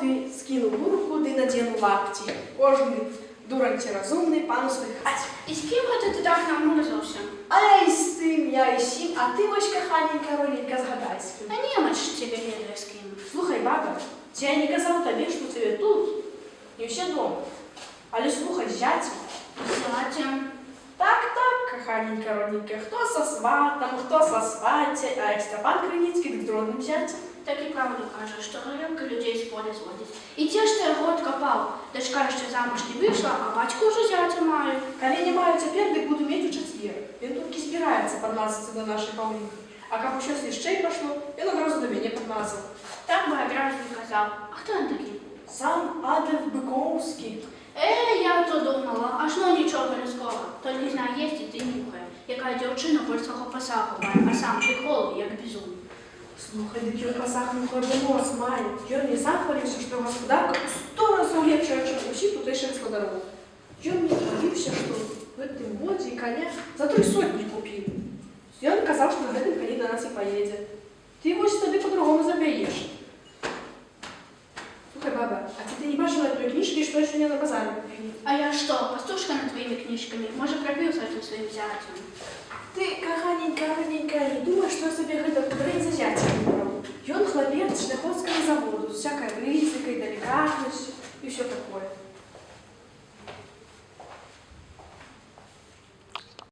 ты, скинул бурку, ды надену лапти. Кожный дуранці разумный, пан у своїй хаті. І з ким ти так намурзався? А я і з тим, я і сім, а ти, ось коханенька, роленька, згадай з ким. Та немач тебе ведає з ким. Слухай, баба, я не казав тобі, що тебе тут, не все дома. Але слухай, зятя. Зятям. Так, коханенька, родненька, хто со сватом, хто со сватя, а як Степан Криницький, так дродним зятям. Так і правду каже, що горілка людей з поля зводить. І ті ж ти год копав, дочка ще замуж не вийшла, а батько вже зятя має. Коли не маю тепер, так буду мати у четвер. Він тільки збирається підмазатися до нашої Павлінки. А як ще сліщей пошло, він одразу до мене підмазав. Так би одразу і казав. А хто він такий? Сам Адольф Биковський. Я то думала, аж ну нічого людського. Тільки знає єсть і ти нюхає, яка дівчина польського паса ховає, а сам ти голий, як бізун. Слухай, дикий в пасах не нос має. Ён не сам хвалився, що господарка у 100 разів лепша, ніж усі тутейші господарів. Ён не хвалився, що в этом годі коня за 3 сотні купив. Ён казав, що на гэтым коні до нас і поїде. Ти ось тобі по-другому заб'єш. Слухай, баба, а ти не бачила той книжки, що ще не на базарі купили? А я що, пастушка над твоїми книжками? Може, пропився цим своїм зятям? Ты, коханенька, родненька, не думай, что я себе гэта кудрень за зятя выбрал. Ён хлопец шляхоцкого заводу, с всякой рызыкой, деликатностью и все такое.